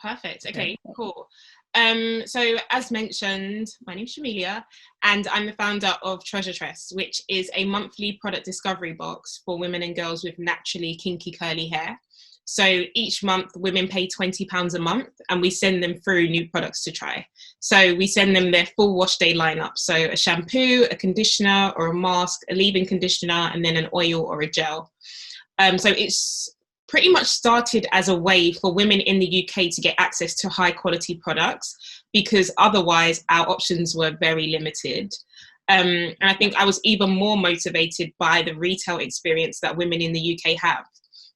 Perfect. Okay, cool. So as mentioned, my name's Shamelia, and I'm the founder of Treasure Tress, which is a monthly product discovery box for women and girls with naturally kinky curly hair. So each month women pay £20 a month and we send them through new products to try. So we send them their full wash day lineup. So a shampoo, a conditioner or a mask, a leave-in conditioner, and then an oil or a gel. So it's pretty much started as a way for women in the UK to get access to high quality products, because otherwise our options were very limited. And I think I was even more motivated by the retail experience that women in the UK have.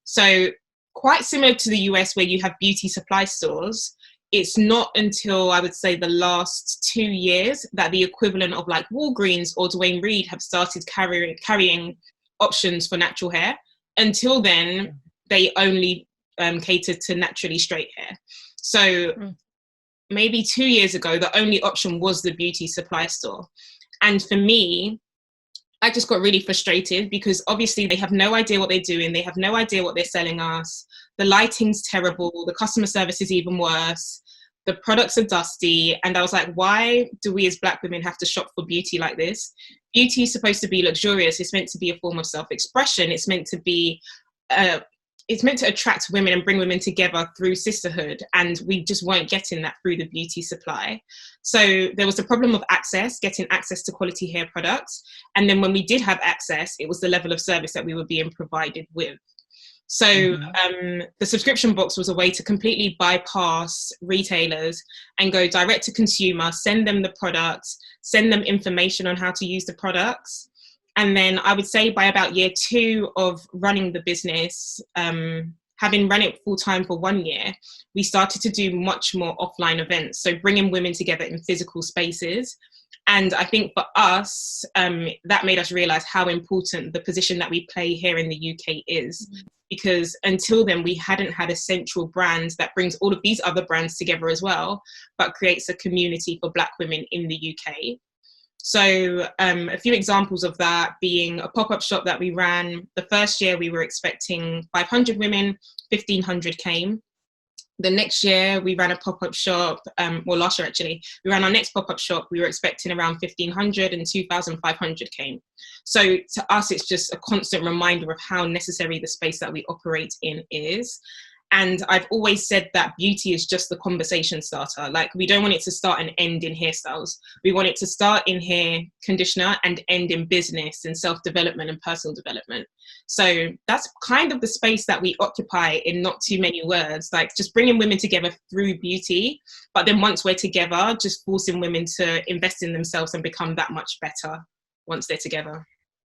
So quite similar to the US where you have beauty supply stores, it's not until I would say the last 2 years that the equivalent of like Walgreens or Dwayne Reed have started carrying options for natural hair. Until then, they only catered to naturally straight hair. So maybe 2 years ago, the only option was the beauty supply store. And for me, I just got really frustrated because obviously they have no idea what they're doing. They have no idea what they're selling us. The lighting's terrible. The customer service is even worse. The products are dusty. And I was like, why do we as Black women have to shop for beauty like this? Beauty is supposed to be luxurious. It's meant to be a form of self-expression. It's meant to be it's meant to attract women and bring women together through sisterhood, and we just weren't getting that through the beauty supply. So there was the problem of access, getting access to quality hair products, and then when we did have access, it was the level of service that we were being provided with. So the subscription box was a way to completely bypass retailers and go direct to consumer, send them the products, send them information on how to use the products. And then I would say by about year 2 of running the business, having run it full time for 1 year, we started to do much more offline events. So bringing women together in physical spaces. And I think for us, that made us realize how important the position that we play here in the UK is. Because until then, we hadn't had a central brand that brings all of these other brands together as well, but creates a community for Black women in the UK. So a few examples of that being a pop-up shop that we ran. The first year we were expecting 500 women, 1,500 came. The next year we ran a pop-up shop, well last year actually, we ran our next pop-up shop, we were expecting around 1,500 and 2,500 came. So to us, it's just a constant reminder of how necessary the space that we operate in is. And I've always said that beauty is just the conversation starter. Like, we don't want it to start and end in hairstyles. We want it to start in hair conditioner and end in business and self-development and personal development. So that's kind of the space that we occupy in not too many words, like just bringing women together through beauty. But then once we're together, just forcing women to invest in themselves and become that much better once they're together.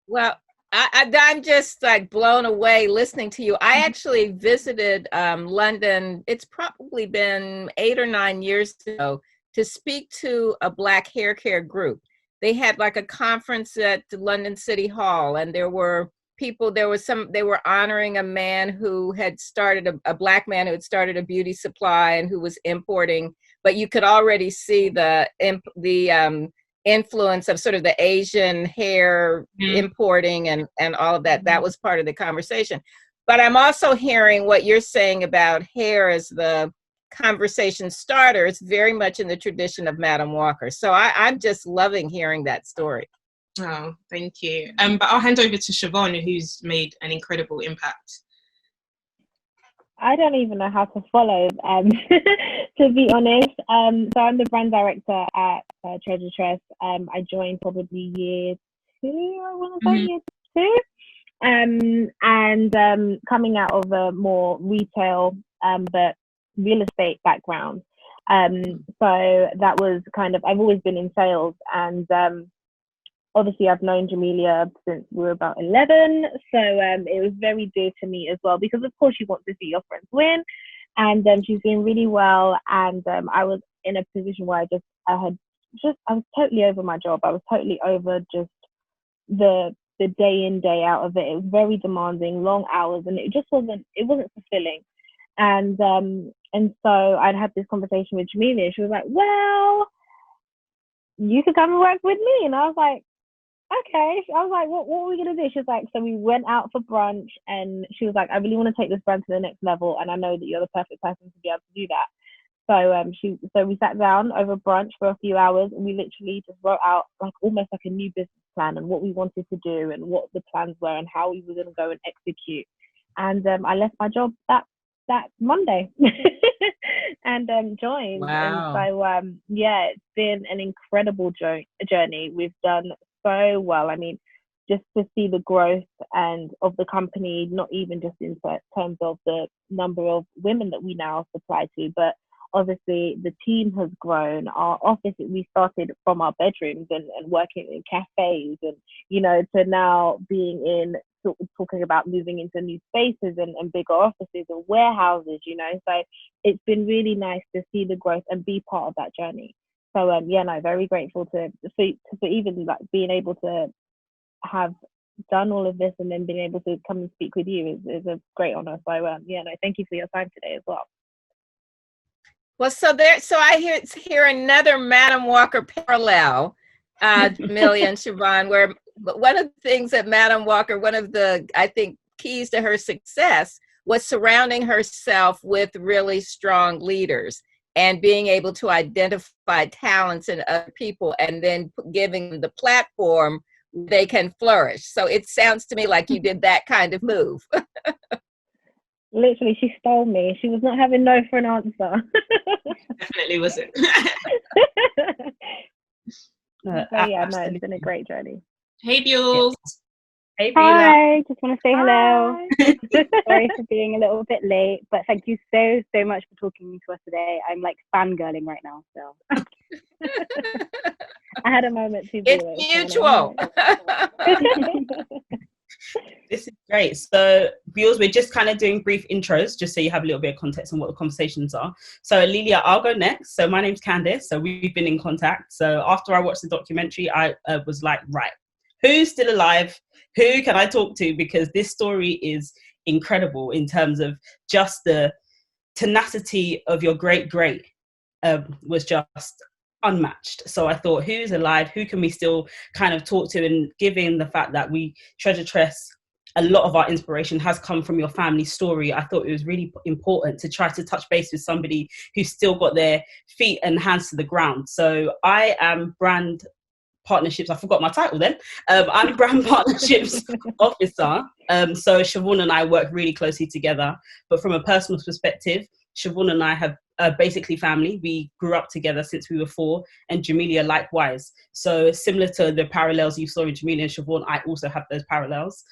Well, I'm just like blown away listening to you. I actually visited London, it's probably been 8 or 9 years ago, to speak to a Black hair care group. They had like a conference at the London City Hall, and there were people, they were honoring a man who had started, a Black man who had started a beauty supply and who was importing, but you could already see the influence of sort of the Asian hair importing and all of that. That was part of the conversation. But I'm also hearing what you're saying about hair as the conversation starter. It's very much in the tradition of Madam Walker. So I'm just loving hearing that story. Oh, thank you. But I'll hand over to Siobhan, who's made an incredible impact. I don't even know how to follow, to be honest. So I'm the brand director at Treasure Tress. I joined probably year 2, I want to say year 2. And coming out of a more retail, but real estate background. So that was kind of, I've always been in sales, and obviously I've known Jamelia since we were about 11, so it was very dear to me as well, because of course you want to see your friends win, and she's doing really well. And I was in a position where I was totally over my job. I was totally over just the day in, day out of it. It was very demanding, long hours, and it wasn't fulfilling. And so I'd had this conversation with Jamelia. She was like, well, you could come and work with me. And I was like, okay. I was like, what are we going to do? She was like, so we went out for brunch, and she was like, I really want to take this brand to the next level, and I know that you're the perfect person to be able to do that. So we sat down over brunch for a few hours, and we literally just wrote out like almost like a new business plan and what we wanted to do and what the plans were and how we were going to go and execute. And I left my job that Monday and joined. Wow. And so yeah, it's been an incredible journey. We've done so well. I mean, just to see the growth and of the company, not even just in terms of the number of women that we now supply to, but obviously the team has grown. Our office, we started from our bedrooms and working in cafes, and to now being in talking about moving into new spaces and bigger offices and warehouses. So it's been really nice to see the growth and be part of that journey. So very grateful for even like being able to have done all of this and then being able to come and speak with you is a great honor. So thank you for your time today as well. Well, so I hear another Madam Walker parallel, Jamila and Siobhan, where one of the things that Madam Walker, one of the, I think, keys to her success was surrounding herself with really strong leaders and being able to identify talents in other people and then giving them the platform they can flourish. So it sounds to me like you did that kind of move. Literally, she stole me. She was not having no for an answer. Definitely wasn't. It's been a great journey. Hey, Bules. Hey, Beulah. Hi, just want to say hello. Sorry for being a little bit late, but thank you so much for talking to us today. I'm like fangirling right now, so. I had a moment too. It's mutual. This is great. So, Bules, we're just kind of doing brief intros, just so you have a little bit of context on what the conversations are. So, Lilia, I'll go next. So, my name's Candice. So, we've been in contact. So, after I watched the documentary, I was like, right, who's still alive? Who can I talk to? Because this story is incredible in terms of just the tenacity of your great was just unmatched. So I thought, who's alive? Who can we still kind of talk to? And given the fact that we Treasure Tress, a lot of our inspiration has come from your family story, I thought it was really important to try to touch base with somebody who's still got their feet and hands to the ground. So I am brand partnerships. I forgot my title then. I'm brand partnerships officer. So Siobhan and I work really closely together. But from a personal perspective, Siobhan and I have basically family. We grew up together since we were 4, and Jamila likewise. So similar to the parallels you saw in Jamila and Siobhan, I also have those parallels.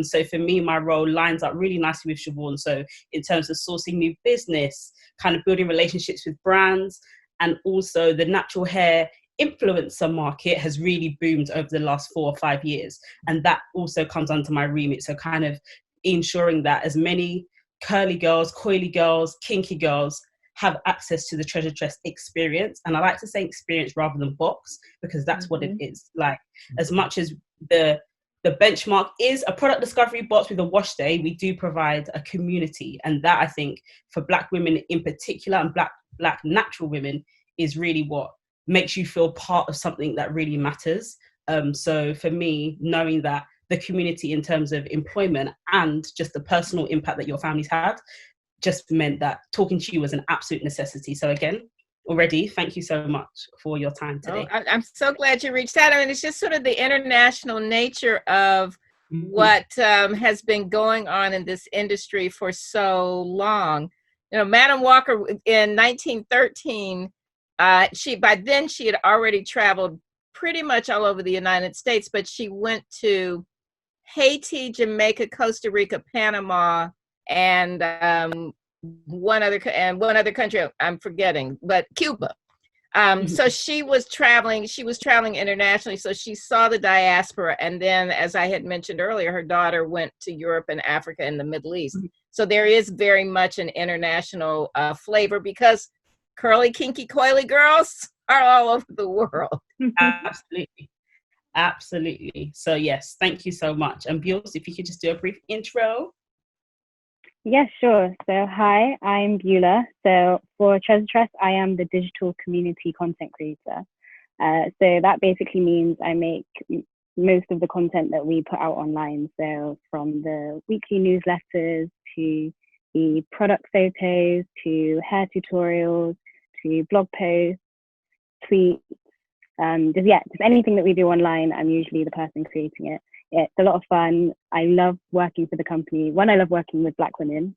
So for me, my role lines up really nicely with Siobhan. So in terms of sourcing new business, kind of building relationships with brands, and also the natural hair influencer market has really boomed over the last 4 or 5 years. And that also comes under my remit. So kind of ensuring that as many curly girls, coily girls, kinky girls have access to the Treasure Tress experience. And I like to say experience rather than box, because that's what it is. Like, as much as the benchmark is a product discovery box with a wash day, we do provide a community. And that, I think, for Black women in particular, and black natural women, is really what makes you feel part of something that really matters. So for me, knowing that the community in terms of employment and just the personal impact that your family's had just meant that talking to you was an absolute necessity. So again, already, thank you so much for your time today. Oh, I'm so glad you reached out. I mean, it's just sort of the international nature of what has been going on in this industry for so long. You know, Madam Walker in 1913, by then she had already traveled pretty much all over the United States, but she went to Haiti, Jamaica, Costa Rica, Panama, and one other country I'm forgetting, but Cuba. So she was traveling internationally. So she saw the diaspora. And then, as I had mentioned earlier, her daughter went to Europe and Africa and the Middle East. So there is very much an international flavor, because curly, kinky, coily girls are all over the world. Absolutely. So yes, thank you so much. And Bules, if you could just do a brief intro. Yes, sure. So hi, I'm Beulah. So for Treasure Tress, I am the digital community content creator. So that basically means I make most of the content that we put out online. So from the weekly newsletters to the product photos to hair tutorials to blog posts, tweets, just anything that we do online. I'm usually the person creating it. It's a lot of fun. I love working for the company. One, I love working with Black women.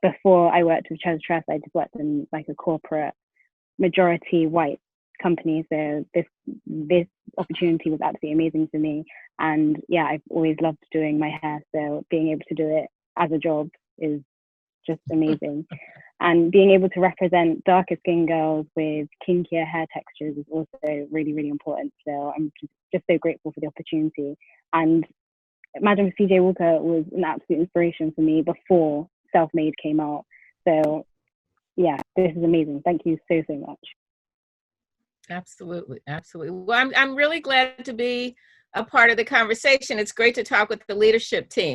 Before I worked with Treasure Trust, I just worked in like a corporate majority white company. So this opportunity was absolutely amazing for me. And yeah, I've always loved doing my hair. So being able to do it as a job is just amazing. And being able to represent darker skinned girls with kinkier hair textures is also really, really important. So I'm just so grateful for the opportunity. And Madam CJ Walker was an absolute inspiration for me before Self-Made came out. So yeah, this is amazing. Thank you so, so much. Absolutely. Well, I'm really glad to be a part of the conversation. It's great to talk with the leadership team.